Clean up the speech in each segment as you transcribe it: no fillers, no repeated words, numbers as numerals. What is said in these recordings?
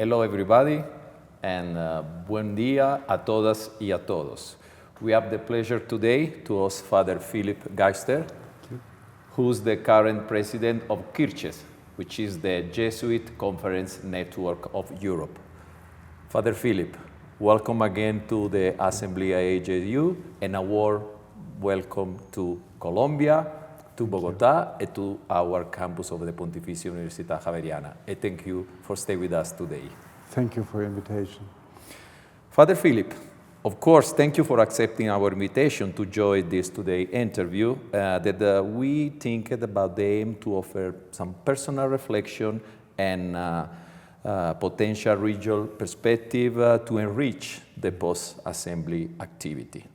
Hello everybody, and buen día a todas y a todos. We have the pleasure today to host Father Philip Geister, who's the current president of Kirches, which is the Jesuit Conference Network of Europe. Father Philip, welcome again to the Assembly IAJU, and a warm welcome to Colombia, to Bogotá, and to our campus of the Pontificia Universidad Javeriana. And thank you for staying with us today. Thank you for your invitation. Father Philip, of course, thank you for accepting our invitation to join this today interview that we think about the aim to offer some personal reflection and potential regional perspective to enrich the post-assembly activity.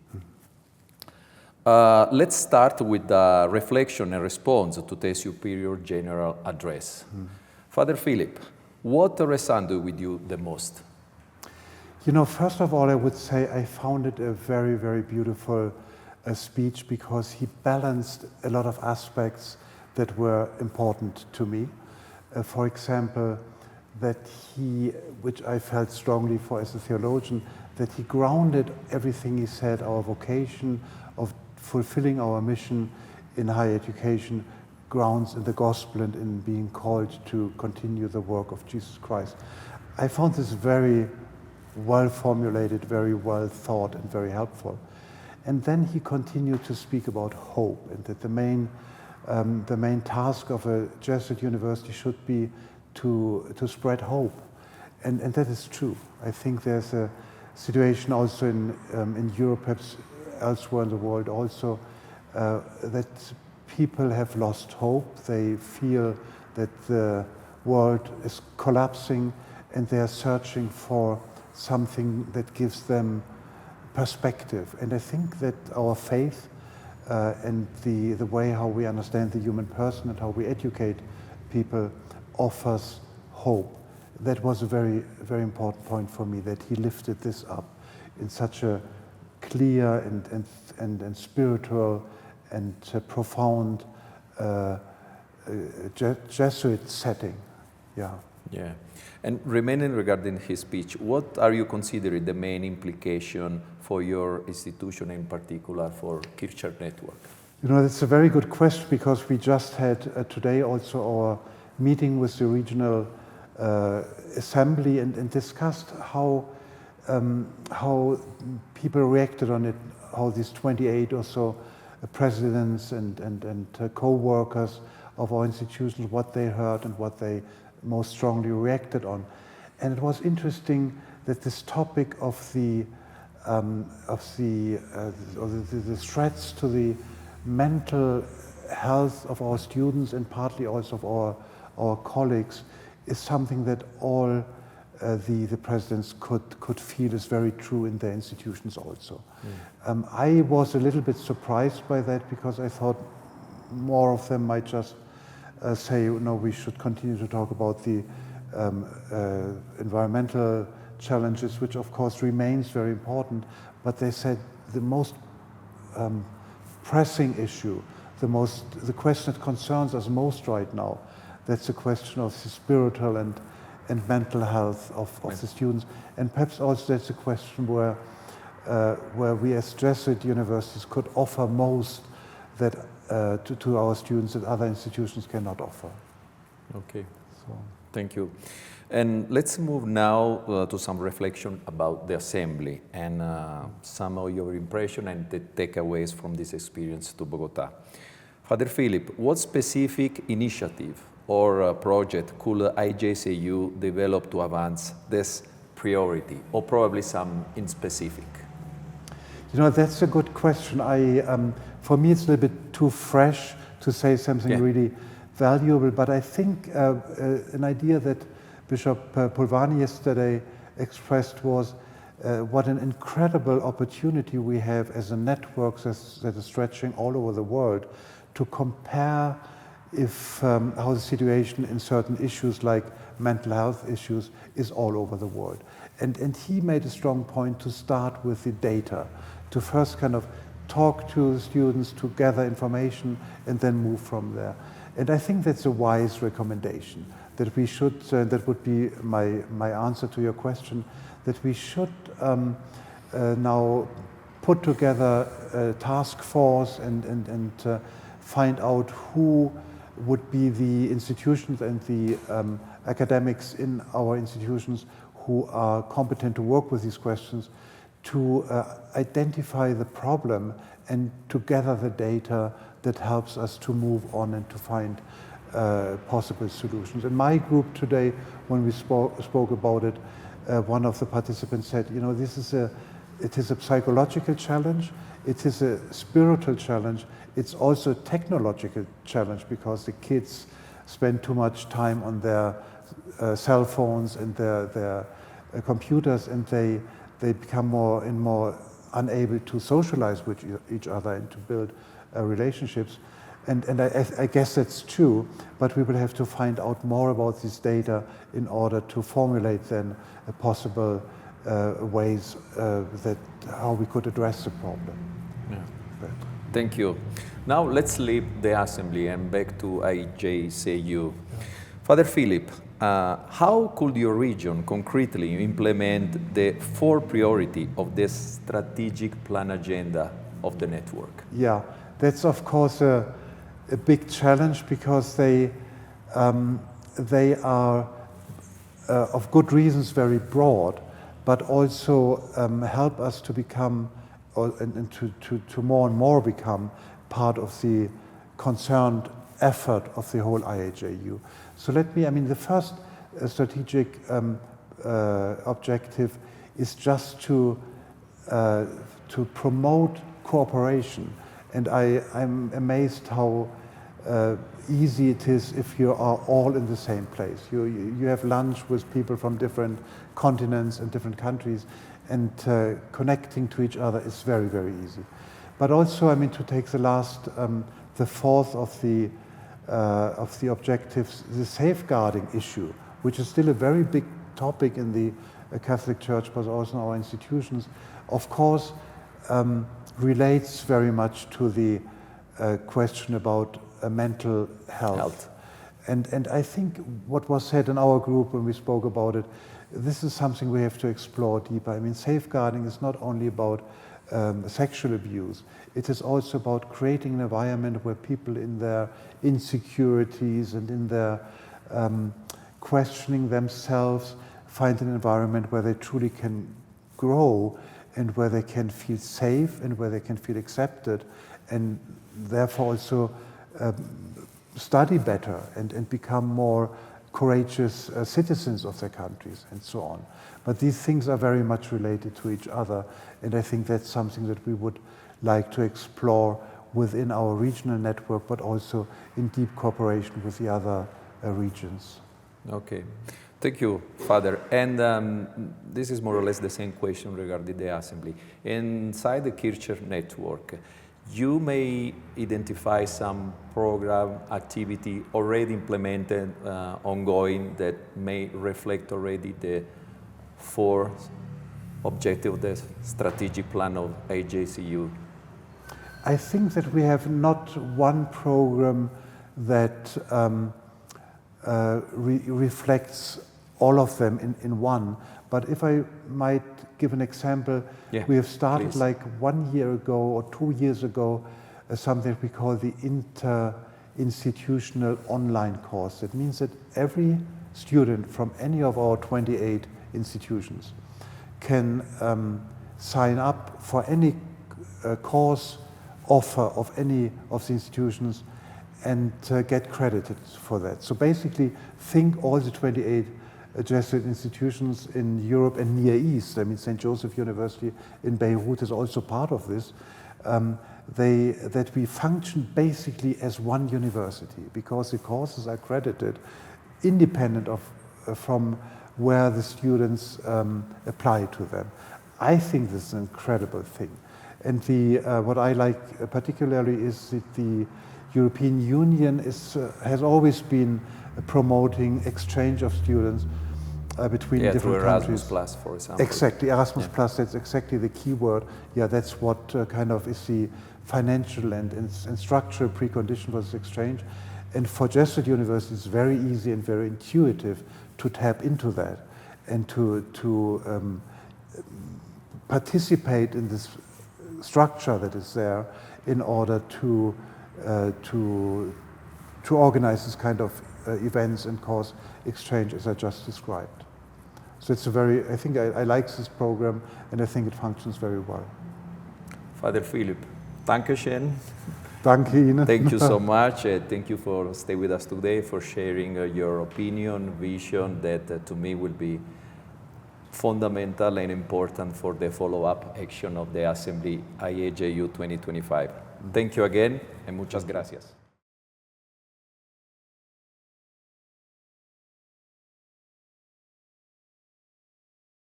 Let's start with the reflection and response to the Superior General Address. Father Philip, what resonated with you the most? You know, first of all, I would say I found it a very, very beautiful speech because he balanced a lot of aspects that were important to me. For example, that he, which I felt strongly for as a theologian, that he grounded everything he said, our vocation of fulfilling our mission in higher education, grounds in the gospel and in being called to continue the work of Jesus Christ. I found this very well formulated, very well thought, and very helpful. And then he continued to speak about hope, and that the main task of a Jesuit university should be to spread hope, and that is true. I think there's a situation also in Europe, perhaps elsewhere in the world also, that people have lost hope. They feel that the world is collapsing, and they are searching for something that gives them perspective. And I think that our faith and the way how we understand the human person and how we educate people offers hope. That was a very, very important point for me, that he lifted this up in such a clear and spiritual and profound Jesuit setting. Yeah. Yeah. And remaining regarding his speech, what are you considering the main implication for your institution, in particular for Kircher Network? You know, that's a very good question, because we just had today also our meeting with the regional assembly and discussed how people reacted on it, how these 28 or so presidents and co-workers of our institutions, what they heard and what they most strongly reacted on. And it was interesting that this topic of the threats to the mental health of our students and partly also of our colleagues is something that all the presidents could feel is very true in their institutions also. I was a little bit surprised by that, because I thought more of them might just say, no, we should continue to talk about the environmental challenges, which of course remains very important, but they said the most pressing issue, the question that concerns us most right now, that's the question of the spiritual and mental health of the students. And perhaps also that's a question where we as Jesuit universities could offer most that to our students that other institutions cannot offer. Okay, so thank you. And let's move now to some reflection about the assembly and some of your impression and the takeaways from this experience to Bogotá. Father Philip, what specific initiative or project could IAJU develop to advance this priority, or probably some in specific? You know, that's a good question. For me, it's a little bit too fresh to say something really valuable, but I think an idea that Bishop Pulvani yesterday expressed was what an incredible opportunity we have as a network that is stretching all over the world to compare how the situation in certain issues like mental health issues is all over the world. And he made a strong point to start with the data, to first kind of talk to the students, to gather information, and then move from there. And I think that's a wise recommendation, that we should, that would be my answer to your question, that we should now put together a task force and find out who would be the institutions and the academics in our institutions who are competent to work with these questions, to identify the problem and to gather the data that helps us to move on and to find possible solutions. In my group today, when we spoke about it, one of the participants said, you know, it is a psychological challenge, it is a spiritual challenge, it's also a technological challenge because the kids spend too much time on their cell phones and their computers, and they become more and more unable to socialize with each other and to build relationships. And I guess that's true, but we will have to find out more about this data in order to formulate then possible ways that how we could address the problem. Yeah. Thank you. Now let's leave the assembly and back to IAJU. Father Philip, how could your region concretely implement the 4 priorities of the strategic plan agenda of the network? Yeah, that's of course a big challenge because they are of good reasons very broad, but also help us to become and to more and more become part of the concerned effort of the whole IAJU. So the first strategic objective is just to promote cooperation. And I'm amazed how easy it is if you are all in the same place. You have lunch with people from different continents and different countries, and connecting to each other is very, very easy. But also, to take the fourth of the objectives, the safeguarding issue, which is still a very big topic in the Catholic Church, but also in our institutions, of course, relates very much to the question about mental health. And I think what was said in our group when we spoke about it, this is something we have to explore deeper. Safeguarding is not only about sexual abuse, it is also about creating an environment where people in their insecurities and in their questioning themselves find an environment where they truly can grow and where they can feel safe and where they can feel accepted, and therefore also study better and become more courageous citizens of their countries and so on. But these things are very much related to each other, and I think that's something that we would like to explore within our regional network, but also in deep cooperation with the other regions. Okay, thank you, Father. And this is more or less the same question regarding the assembly. Inside the Kircher network, you may identify some program activity already implemented, ongoing, that may reflect already the 4 objectives of the strategic plan of IAJU. I think that we have not one program that reflects all of them in one. But if I might give an example, we have started like 1 year ago or 2 years ago something we call the inter-institutional online course. It means that every student from any of our 28 institutions can sign up for any course offer of any of the institutions and get credited for that. So basically, think all the 28 Jesuit institutions in Europe and Near East. St. Joseph University in Beirut is also part of this. That we function basically as one university because the courses are credited independent of from where the students apply to them. I think this is an incredible thing. And what I like particularly is that the European Union has always been promoting exchange of students between different countries. Erasmus Plus, for example. Exactly, Erasmus Plus, that's exactly the key word. Yeah, that's what kind of is the financial and structural precondition for this exchange. And for Jesuit universities, it's very easy and very intuitive to tap into that and to participate in this structure that is there in order to organize this kind of events and cause exchange as I just described. So it's a very, I think I like this program and I think it functions very well. Father Philip, Dankeschön. Danke Ihnen. Thank you so much. Thank you for staying with us today, for sharing your opinion, vision that to me will be fundamental and important for the follow-up action of the Assembly IAJU 2025. Thank you again, and muchas gracias.